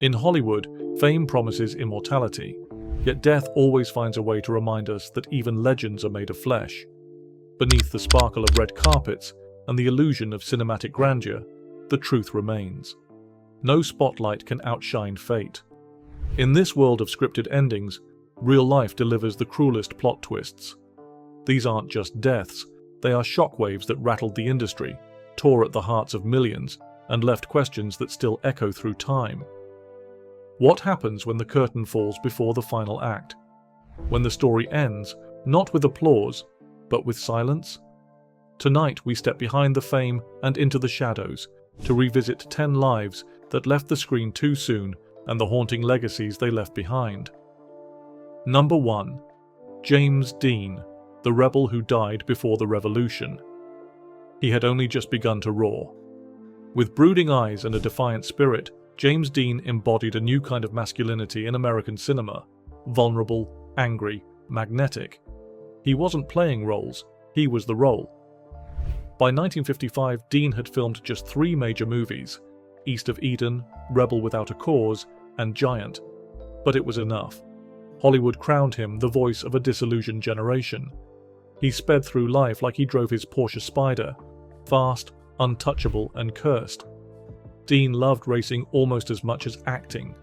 In Hollywood, fame promises immortality, yet death always finds a way to remind us that even legends are made of flesh. Beneath the sparkle of red carpets and the illusion of cinematic grandeur, the truth remains. No spotlight can outshine fate. In this world of scripted endings, real life delivers the cruelest plot twists. These aren't just deaths, they are shockwaves that rattled the industry, tore at the hearts of millions, and left questions that still echo through time. What happens when the curtain falls before the final act? When the story ends, not with applause, but with silence? Tonight we step behind the fame and into the shadows, to revisit 10 lives that left the screen too soon and the haunting legacies they left behind. Number 1. James Dean, the rebel who died before the revolution. He had only just begun to roar. With brooding eyes and a defiant spirit, James Dean embodied a new kind of masculinity in American cinema: vulnerable, angry, magnetic. He wasn't playing roles, he was the role. By 1955, Dean had filmed just 3 major movies: East of Eden, Rebel Without a Cause, and Giant. But it was enough. Hollywood crowned him the voice of a disillusioned generation. He sped through life like he drove his Porsche Spider, fast, untouchable, and cursed. Dean loved racing almost as much as acting.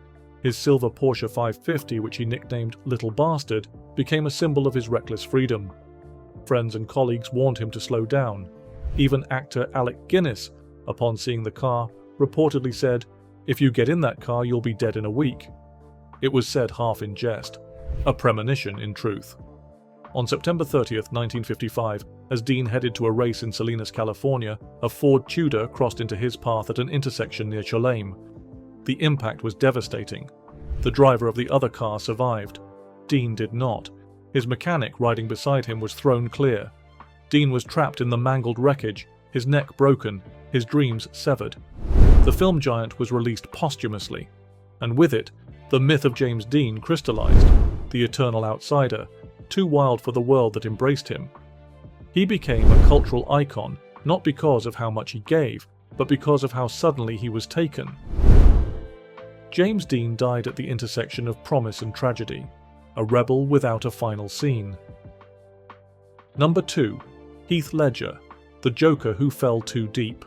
His silver Porsche 550, which he nicknamed Little Bastard, became a symbol of his reckless freedom. Friends and colleagues warned him to slow down. Even actor Alec Guinness, upon seeing the car, reportedly said, "If you get in that car, you'll be dead in a week." It was said half in jest, a premonition in truth. On September 30th, 1955, as Dean headed to a race in Salinas, California, a Ford Tudor crossed into his path at an intersection near Cholame. The impact was devastating. The driver of the other car survived. Dean did not. His mechanic riding beside him was thrown clear. Dean was trapped in the mangled wreckage, his neck broken, his dreams severed. The film Giant was released posthumously, and with it, the myth of James Dean crystallized, the eternal outsider, too wild for the world that embraced him. He became a cultural icon, not because of how much he gave, but because of how suddenly he was taken. James Dean died at the intersection of promise and tragedy, a rebel without a final scene. Number 2. Heath Ledger, the Joker who fell too deep.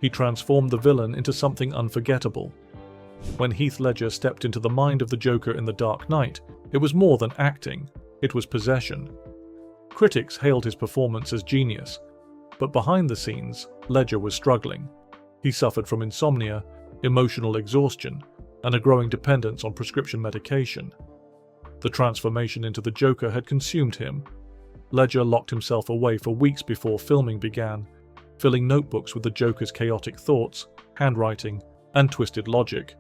He transformed the villain into something unforgettable. When Heath Ledger stepped into the mind of the Joker in The Dark Knight, it was more than acting, it was possession. Critics hailed his performance as genius, but behind the scenes, Ledger was struggling. He suffered from insomnia, emotional exhaustion, and a growing dependence on prescription medication. The transformation into the Joker had consumed him. Ledger locked himself away for weeks before filming began, filling notebooks with the Joker's chaotic thoughts, handwriting, and twisted logic.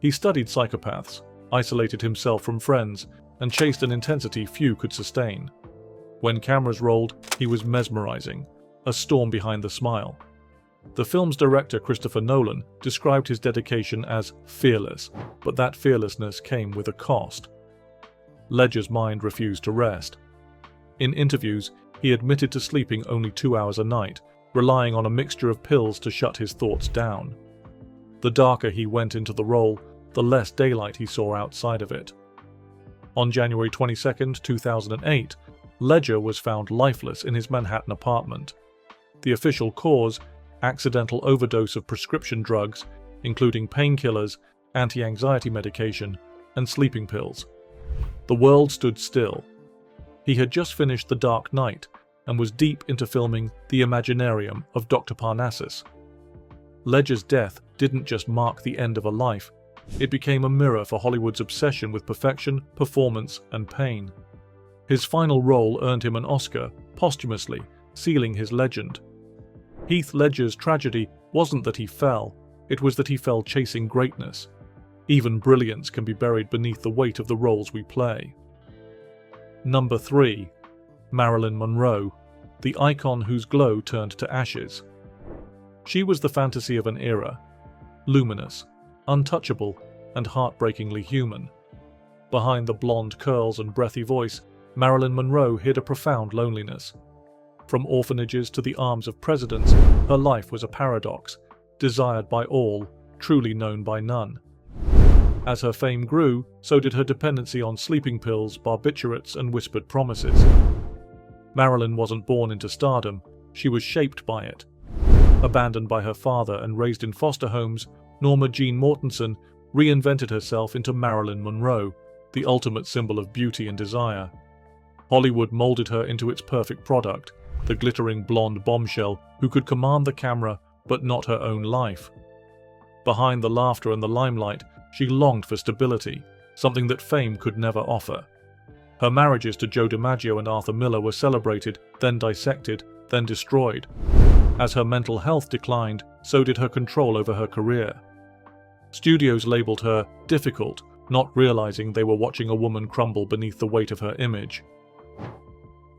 He studied psychopaths, isolated himself from friends, and chased an intensity few could sustain. When cameras rolled, he was mesmerizing, a storm behind the smile. The film's director Christopher Nolan described his dedication as fearless, but that fearlessness came with a cost. Ledger's mind refused to rest. In interviews, he admitted to sleeping only 2 hours a night, relying on a mixture of pills to shut his thoughts down. The darker he went into the role, the less daylight he saw outside of it. On January 22, 2008, Ledger was found lifeless in his Manhattan apartment. The official cause: accidental overdose of prescription drugs, including painkillers, anti-anxiety medication, and sleeping pills. The world stood still. He had just finished The Dark Knight and was deep into filming The Imaginarium of Dr. Parnassus. Ledger's death didn't just mark the end of a life, it became a mirror for Hollywood's obsession with perfection, performance, and pain. His final role earned him an Oscar, posthumously, sealing his legend. Heath Ledger's tragedy wasn't that he fell, it was that he fell chasing greatness. Even brilliance can be buried beneath the weight of the roles we play. Number 3. Marilyn Monroe, the icon whose glow turned to ashes. She was the fantasy of an era, luminous, untouchable, and heartbreakingly human. Behind the blonde curls and breathy voice, Marilyn Monroe hid a profound loneliness. From orphanages to the arms of presidents, her life was a paradox, desired by all, truly known by none. As her fame grew, so did her dependency on sleeping pills, barbiturates, and whispered promises. Marilyn wasn't born into stardom, she was shaped by it. Abandoned by her father and raised in foster homes, Norma Jean Mortensen reinvented herself into Marilyn Monroe, the ultimate symbol of beauty and desire. Hollywood molded her into its perfect product, the glittering blonde bombshell who could command the camera but not her own life. Behind the laughter and the limelight, she longed for stability, something that fame could never offer. Her marriages to Joe DiMaggio and Arthur Miller were celebrated, then dissected, then destroyed. As her mental health declined, so did her control over her career. Studios labeled her difficult, not realizing they were watching a woman crumble beneath the weight of her image.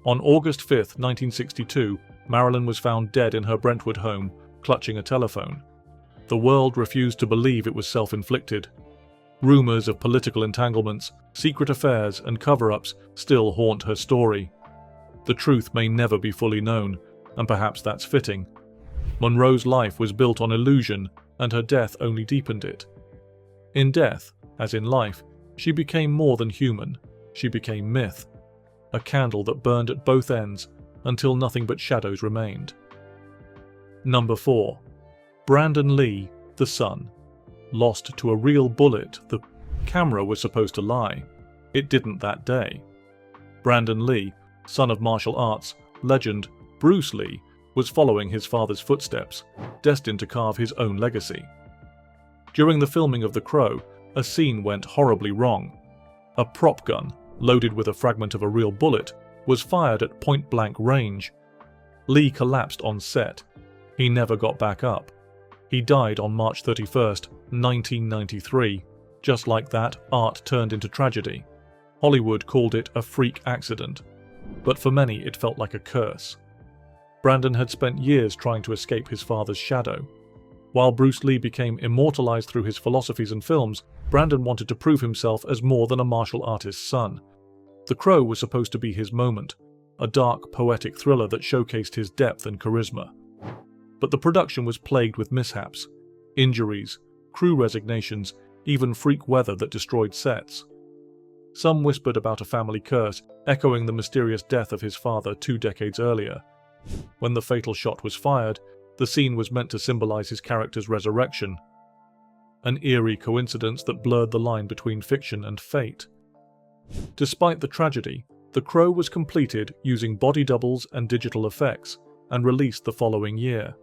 On August 5, 1962, Marilyn was found dead in her Brentwood home, clutching a telephone. The world refused to believe it was self-inflicted. Rumors of political entanglements, secret affairs, and cover-ups still haunt her story. The truth may never be fully known, and perhaps that's fitting. Monroe's life was built on illusion, and her death only deepened it. In death, as in life, she became more than human. She became myth. A candle that burned at both ends until nothing but shadows remained. Number 4. Brandon Lee, the son. Lost to a real bullet, the camera was supposed to lie. It didn't that day. Brandon Lee, son of martial arts legend Bruce Lee, was following his father's footsteps, destined to carve his own legacy. During the filming of The Crow, a scene went horribly wrong. A prop gun, loaded with a fragment of a real bullet, was fired at point-blank range. Lee collapsed on set. He never got back up. He died on March 31st, 1993. Just like that, art turned into tragedy. Hollywood called it a freak accident, but for many it felt like a curse. Brandon had spent years trying to escape his father's shadow. While Bruce Lee became immortalized through his philosophies and films, Brandon wanted to prove himself as more than a martial artist's son. The Crow was supposed to be his moment, a dark, poetic thriller that showcased his depth and charisma. But the production was plagued with mishaps, injuries, crew resignations, even freak weather that destroyed sets. Some whispered about a family curse, echoing the mysterious death of his father 2 decades earlier. When the fatal shot was fired, the scene was meant to symbolize his character's resurrection. An eerie coincidence that blurred the line between fiction and fate. Despite the tragedy, The Crow was completed using body doubles and digital effects, and released the following year.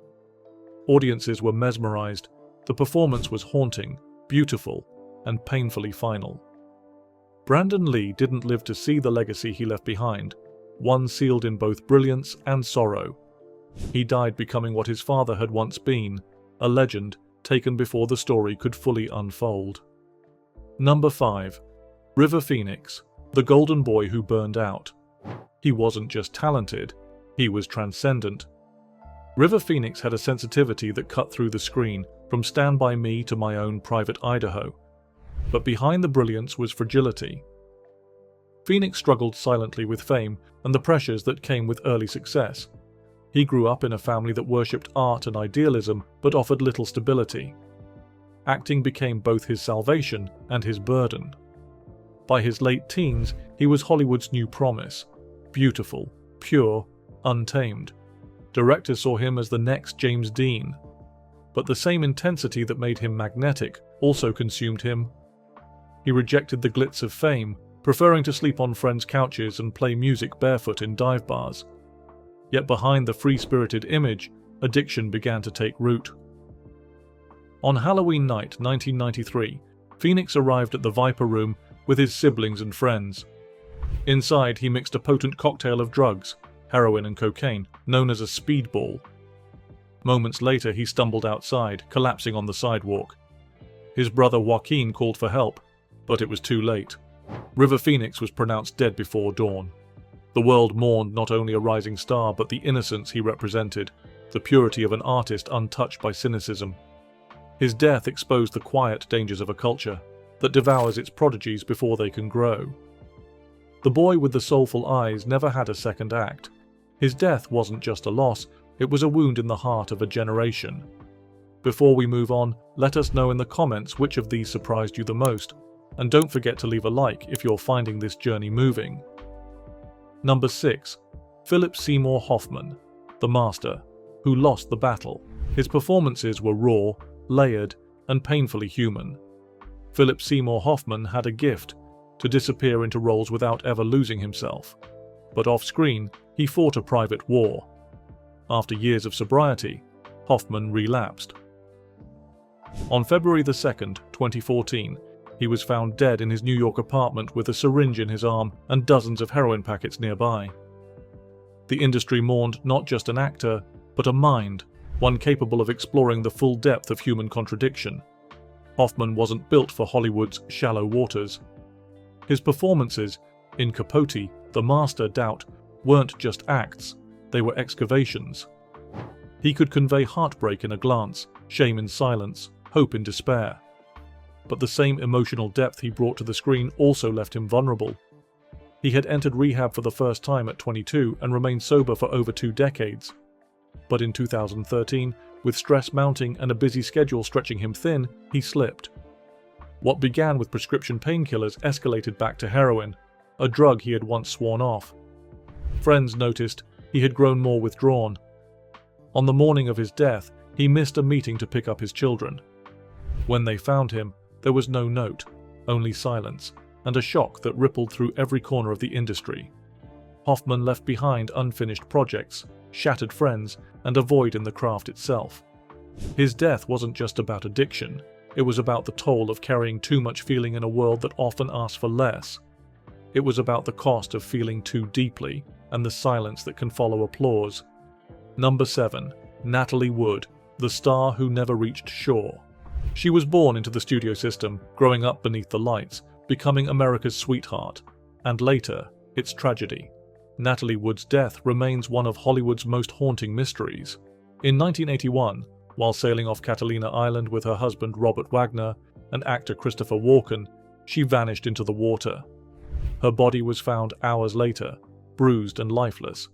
Audiences were mesmerized. The performance was haunting, beautiful, and painfully final. Brandon Lee didn't live to see the legacy he left behind, one sealed in both brilliance and sorrow. He died becoming what his father had once been, a legend taken before the story could fully unfold. Number 5. River Phoenix, the golden boy who burned out. He wasn't just talented, he was transcendent. River Phoenix had a sensitivity that cut through the screen, from Stand By Me to My Own Private Idaho. But behind the brilliance was fragility. Phoenix struggled silently with fame and the pressures that came with early success. He grew up in a family that worshipped art and idealism but offered little stability. Acting became both his salvation and his burden. By his late teens, he was Hollywood's new promise. Beautiful, pure, untamed. Directors saw him as the next James Dean. But the same intensity that made him magnetic also consumed him. He rejected the glitz of fame, preferring to sleep on friends' couches and play music barefoot in dive bars. Yet behind the free-spirited image, addiction began to take root. On Halloween night 1993, Phoenix arrived at the Viper Room with his siblings and friends. Inside, he mixed a potent cocktail of drugs, heroin and cocaine, known as a speedball. Moments later, he stumbled outside, collapsing on the sidewalk. His brother Joaquin called for help, but it was too late. River Phoenix was pronounced dead before dawn. The world mourned not only a rising star but the innocence he represented, the purity of an artist untouched by cynicism. His death exposed the quiet dangers of a culture that devours its prodigies before they can grow. The boy with the soulful eyes never had a second act. His death wasn't just a loss, it was a wound in the heart of a generation. Before we move on, let us know in the comments which of these surprised you the most. and don't forget to leave a like if you're finding this journey moving. Number 6. Philip Seymour Hoffman, the Master, who lost the battle. His performances were raw, layered, and painfully human. Philip Seymour Hoffman had a gift to disappear into roles without ever losing himself. But off-screen, he fought a private war. After years of sobriety, Hoffman relapsed. On February 2nd, 2014, he was found dead in his New York apartment with a syringe in his arm and dozens of heroin packets nearby. The industry mourned not just an actor, but a mind, one capable of exploring the full depth of human contradiction. Hoffman wasn't built for Hollywood's shallow waters. His performances in Capote, The Master, Doubt weren't just acts, they were excavations. He could convey heartbreak in a glance, shame in silence, hope in despair. But the same emotional depth he brought to the screen also left him vulnerable. He had entered rehab for the first time at 22 and remained sober for over 2 decades. But in 2013, with stress mounting and a busy schedule stretching him thin, he slipped. What began with prescription painkillers escalated back to heroin, a drug he had once sworn off. Friends noticed he had grown more withdrawn. On the morning of his death, he missed a meeting to pick up his children. When they found him, there was no note, only silence, and a shock that rippled through every corner of the industry. Hoffman left behind unfinished projects, shattered friends, and a void in the craft itself. His death wasn't just about addiction, it was about the toll of carrying too much feeling in a world that often asks for less. It was about the cost of feeling too deeply, and the silence that can follow applause. Number 7. Natalie Wood, the star who never reached shore. She was born into the studio system, growing up beneath the lights, becoming America's sweetheart, and later, its tragedy. Natalie Wood's death remains one of Hollywood's most haunting mysteries. In 1981, while sailing off Catalina Island with her husband Robert Wagner and actor Christopher Walken, she vanished into the water. Her body was found hours later, bruised and lifeless.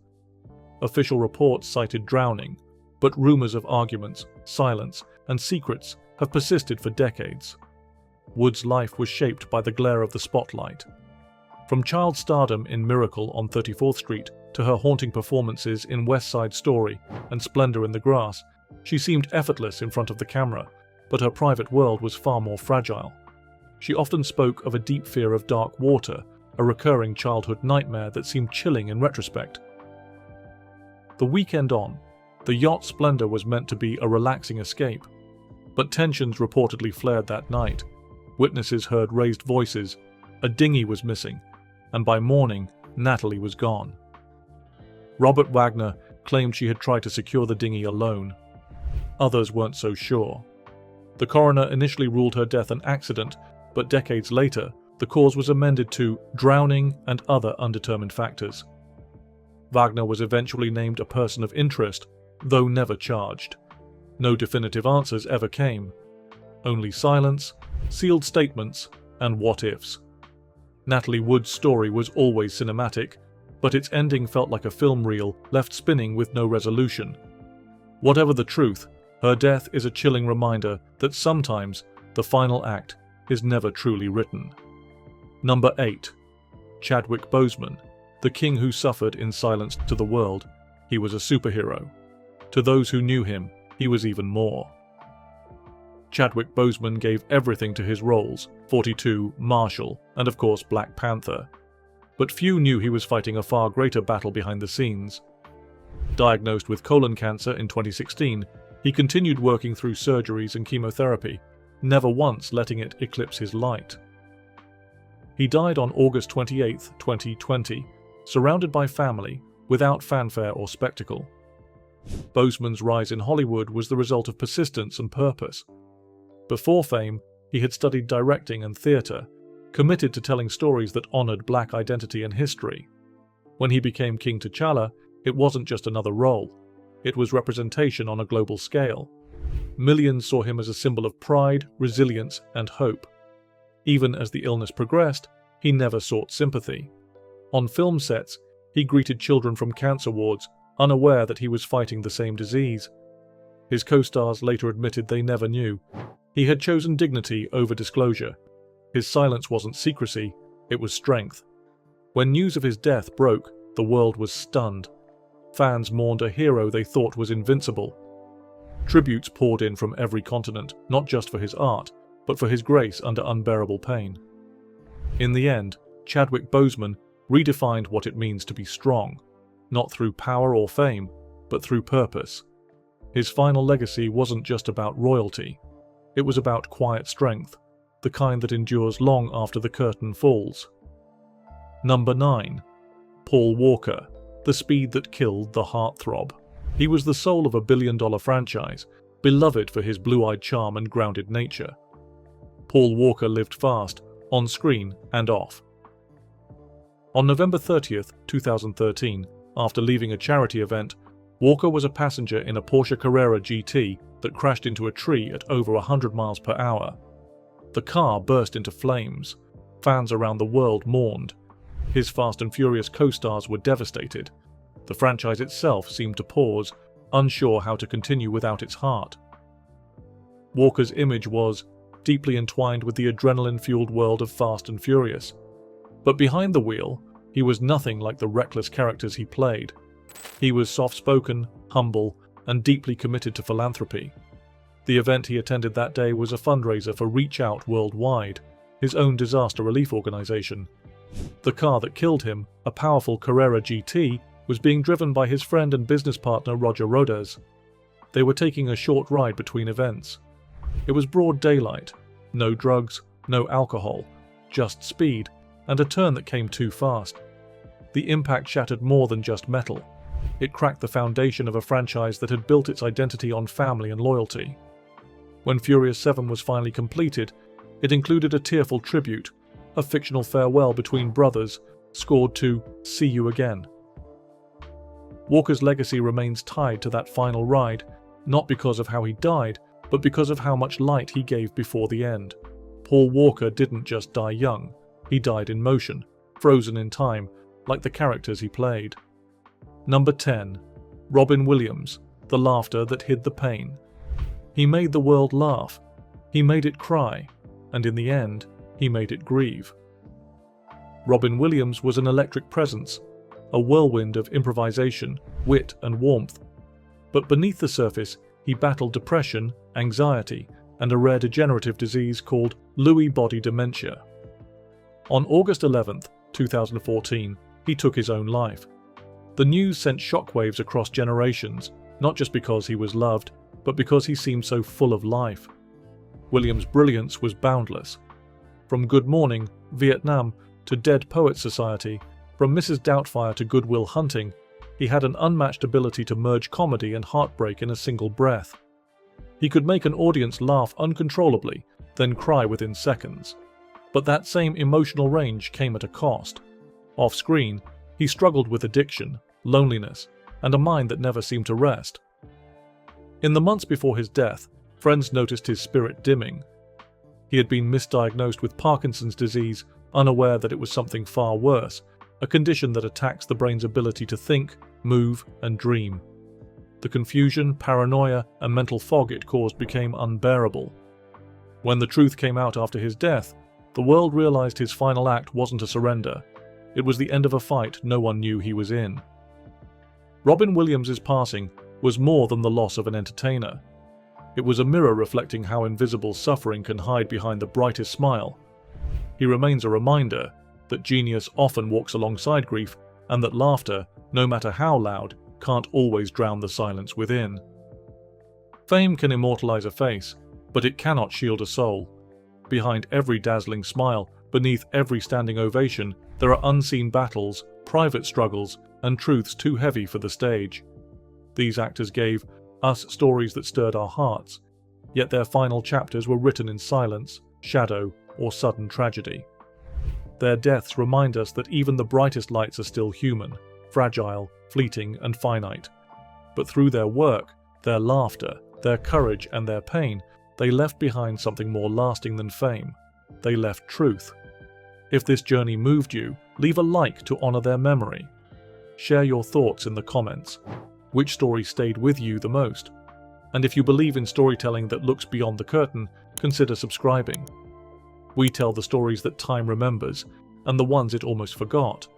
Official reports cited drowning, but rumors of arguments, silence, and secrets have persisted for decades. Wood's life was shaped by the glare of the spotlight. From child stardom in Miracle on 34th Street to her haunting performances in West Side Story and Splendor in the Grass, she seemed effortless in front of the camera, but her private world was far more fragile. She often spoke of a deep fear of dark water, a recurring childhood nightmare that seemed chilling in retrospect. The weekend on, the yacht Splendor was meant to be a relaxing escape, but tensions reportedly flared that night. Witnesses heard raised voices, a dinghy was missing, and by morning, Natalie was gone. Robert Wagner claimed she had tried to secure the dinghy alone. Others weren't so sure. The coroner initially ruled her death an accident, but decades later, the cause was amended to drowning and other undetermined factors. Wagner was eventually named a person of interest, though never charged. No definitive answers ever came. Only silence, sealed statements, and what-ifs. Natalie Wood's story was always cinematic, but its ending felt like a film reel left spinning with no resolution. Whatever the truth, her death is a chilling reminder that sometimes the final act is never truly written. Number 8. Chadwick Boseman, the king who suffered in silence to the world. He was a superhero. To those who knew him, he was even more. Chadwick Boseman gave everything to his roles, 42, Marshall, and of course Black Panther. But few knew he was fighting a far greater battle behind the scenes. Diagnosed with colon cancer in 2016, he continued working through surgeries and chemotherapy, never once letting it eclipse his light. He died on August 28, 2020, surrounded by family, without fanfare or spectacle. Boseman's rise in Hollywood was the result of persistence and purpose. Before fame, he had studied directing and theatre, committed to telling stories that honored Black identity and history. When he became King T'Challa, it wasn't just another role. It was representation on a global scale. Millions saw him as a symbol of pride, resilience, and hope. Even as the illness progressed, he never sought sympathy. On film sets, he greeted children from cancer wards, unaware that he was fighting the same disease. His co-stars later admitted they never knew. He had chosen dignity over disclosure. His silence wasn't secrecy, it was strength. When news of his death broke, the world was stunned. Fans mourned a hero they thought was invincible. Tributes poured in from every continent, not just for his art, but for his grace under unbearable pain. In the end, Chadwick Boseman redefined what it means to be strong, not through power or fame, but through purpose. His final legacy wasn't just about royalty. It was about quiet strength, the kind that endures long after the curtain falls. Number 9. Paul Walker, the speed that killed the heartthrob. He was the soul of a billion-dollar franchise, beloved for his blue-eyed charm and grounded nature. Paul Walker lived fast, on screen and off. On November 30th, 2013, after leaving a charity event, Walker was a passenger in a Porsche Carrera GT that crashed into a tree at over 100 miles per hour. The car burst into flames. Fans around the world mourned. His Fast and Furious co-stars were devastated. The franchise itself seemed to pause, unsure how to continue without its heart. Walker's image was deeply entwined with the adrenaline-fueled world of Fast and Furious. But behind the wheel, he was nothing like the reckless characters he played. He was soft-spoken, humble, and deeply committed to philanthropy. The event he attended that day was a fundraiser for Reach Out Worldwide, his own disaster relief organization. The car that killed him, a powerful Carrera GT, was being driven by his friend and business partner Roger Rodes. They were taking a short ride between events. It was broad daylight, no drugs, no alcohol, just speed, and a turn that came too fast. The impact shattered more than just metal. It cracked the foundation of a franchise that had built its identity on family and loyalty. When Furious 7 was finally completed, it included a tearful tribute, a fictional farewell between brothers, scored to "See You Again." Walker's legacy remains tied to that final ride, not because of how he died, but because of how much light he gave before the end. Paul Walker didn't just die young, he died in motion, frozen in time, like the characters he played. Number 10. Robin Williams, the laughter that hid the pain. He made the world laugh, he made it cry, and in the end, he made it grieve. Robin Williams was an electric presence, a whirlwind of improvisation, wit, and warmth. But beneath the surface, he battled depression, anxiety, and a rare degenerative disease called Lewy body dementia. On August 11, 2014, he took his own life. The news sent shockwaves across generations, not just because he was loved, but because he seemed so full of life. Williams' brilliance was boundless. From Good Morning, Vietnam, to Dead Poets Society, from Mrs. Doubtfire to Good Will Hunting, he had an unmatched ability to merge comedy and heartbreak in a single breath. He could make an audience laugh uncontrollably, then cry within seconds. But that same emotional range came at a cost. Off-screen, he struggled with addiction, loneliness, and a mind that never seemed to rest. In the months before his death, friends noticed his spirit dimming. He had been misdiagnosed with Parkinson's disease, unaware that it was something far worse, a condition that attacks the brain's ability to think, move, and dream. The confusion, paranoia, and mental fog it caused became unbearable. When the truth came out after his death, the world realized his final act wasn't a surrender. It was the end of a fight no one knew he was in. Robin Williams' passing was more than the loss of an entertainer. It was a mirror reflecting how invisible suffering can hide behind the brightest smile. He remains a reminder that genius often walks alongside grief, and that laughter, no matter how loud, can't always drown the silence within. Fame can immortalize a face, but it cannot shield a soul. Behind every dazzling smile, beneath every standing ovation, there are unseen battles, private struggles, and truths too heavy for the stage. These actors gave us stories that stirred our hearts, yet their final chapters were written in silence, shadow, or sudden tragedy. Their deaths remind us that even the brightest lights are still human, fragile, fleeting, and finite. But through their work, their laughter, their courage, and their pain, they left behind something more lasting than fame. They left truth. If this journey moved you, leave a like to honor their memory. Share your thoughts in the comments. Which story stayed with you the most? And if you believe in storytelling that looks beyond the curtain, consider subscribing. We tell the stories that time remembers, and the ones it almost forgot.